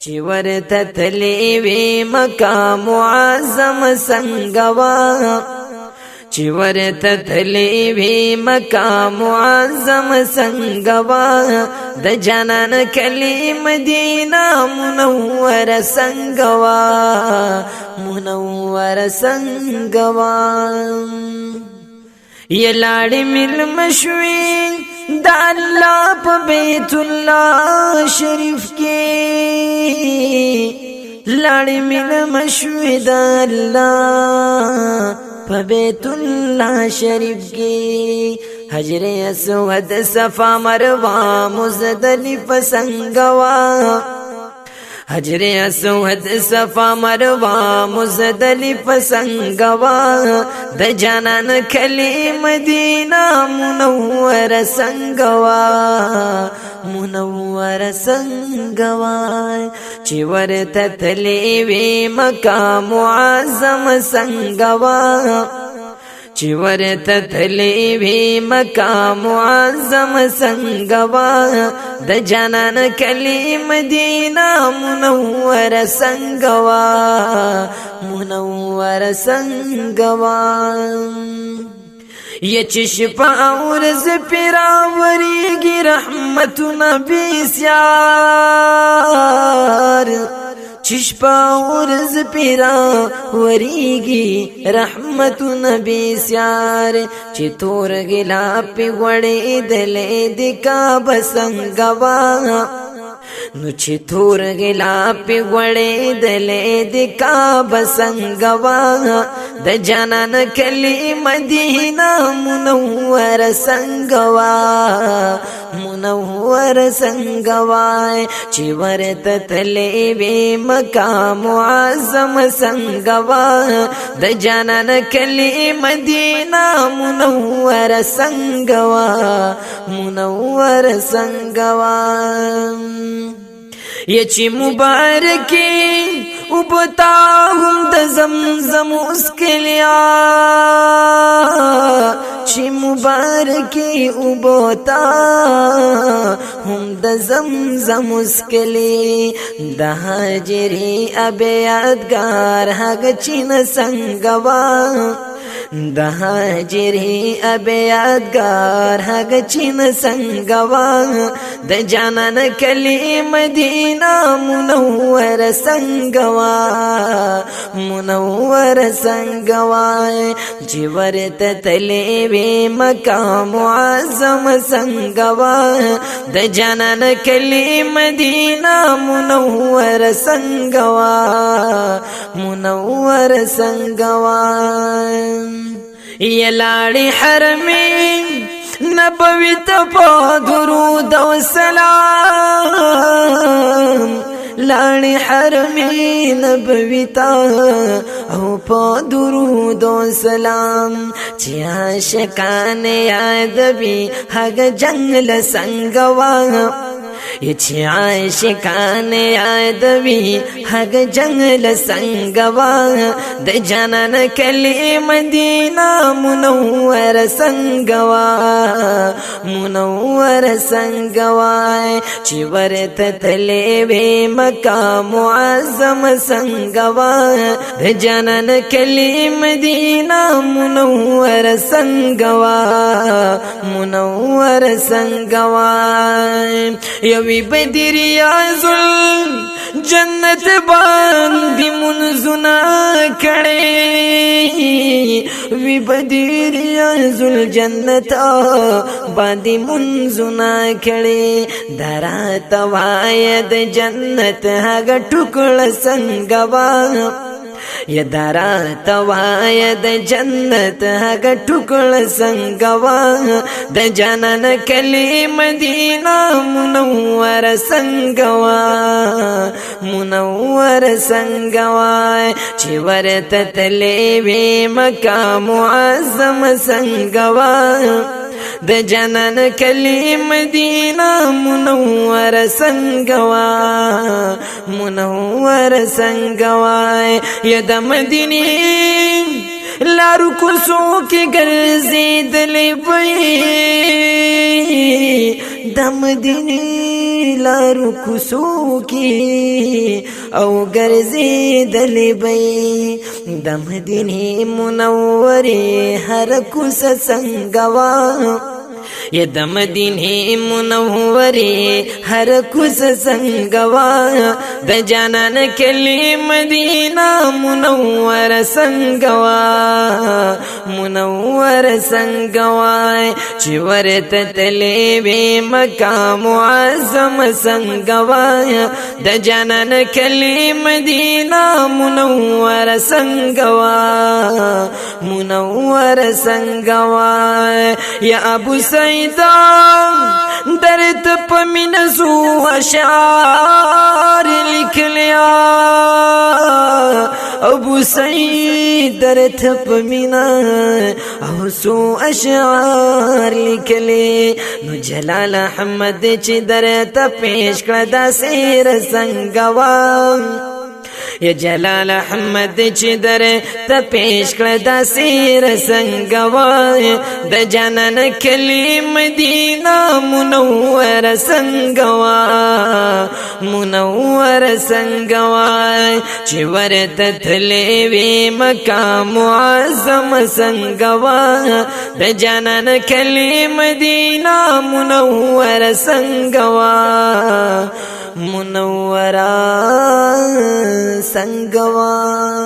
چې ورته تلې وې مقام معظم څنګه وا چې ورته تلې وې مقام معظم څنګه وا د جانان کلی مدینه منوره څنګه وا منوره څنګه وا یلاړې مل مشوي د الله په بیت الله شریف کې لاړې مل مشوي د الله په بیت الله شریف کې حجر اسود صفا مروه مزدلفه څنګه وا حجر اسود صفا مروه مزدلفه څنګه وا د جانان کلی مدینه منوره څنګه وا منوره څنګه وا چې ورته تلې وې مقام معظم څنګه وا چې ورته تلې وې مقام معظم څنګه وا د جانان کلی مدینه منوره څنګه وا منوره څنګه وا یا چې شپه ورځ پیراورېږي رحمتونه بېسیار چې شپه ورځ پیراورېږي رحمتونه بېسیار چې تور ګلابي غوړېدلې د کعبه څنګه وا نو چې تور ګلابي غوړېدلې د کعبه څنګه وا د جانان کلی مدینه منوره څنګه وا منوره څنګه وا چې ورته تلې وې مقام معظم څنګه وا د جانان کلی مدینه منوره څنګه وا منوره څنګه وا یا چې مبارکي وبتا هم د زمزم اسکلیا چې مبارکي وبتا هم د زمزم اسکلی د هاجري ابيادگار هغه چین څنګه وا د هاجري ابيادگار هغه چین څنګه وا د جانان کلی مدینه منوره څنګه وا منوره څنګه وا چې ورته تلې وې مقام معظم څنګه وا د جانان کلی مدینه منوره څنګه وا منوره څنګه وا یلاړې حرمین نبوی ته په درود او سلام لاړې حرمین نبوی ته او په درود او سلام چې عاشقان یادوي هغه جنګل څنګه وا چې عاشقان یادوي هغه جنګل څنګه وا د جانان کلی مدینه منوره څنګه وا منوره څنګه وا چې ورته تلې وې مقام معظم څنګه وا د جانان کلی مدینه منوره څنګه وا منوره څنګه وا یوی بدریاز جنت باندې منزنا کړي وی بدریاز جنت باندې منزنا کړي درات وای د جنت هغه ټوکړه څنګه وا یا درات وای د جنت هغه ټوکړه څنګه وا د جانان کلی مدینه منوره څنګه وا منوره څنګه وا چې ورته تلې وې مقام معظم څنګه وا د جانان کلی مدینه منوره څنګه وا منوره څنګه وا یا د مدینه لارو کوڅو کې ګرځېدلې وې د مدینه لارو کوڅو کې او ګرځېدلې بی د مدینې منورې هر کوڅه څنګه وه یا د مدینې منورې هر کوڅه څنګه وه د جانان کلی مدینه منوره څنګه وه منوره څنګه وه چې ورته تلې وې مکه معظمه څنګه وه د جانان کلی مدینه منوره څنګه وه منوره څنګه وه یا ابو سعید درت پمین زو اشعار لکلیا ابو سعید درت پمین او سو اشعار لکلی نو جلال احمد چی درت پیش کرده سیر سنگوان یا جلال احمد چی در تا پیش کرده سیر سنگوان د جانان کلی مدینه منور سنگوان منور سنگوان چی ورت تلیوی مکه معظم سنگوان د جانان کلی مدینه منور سنگوان منورا سنگوان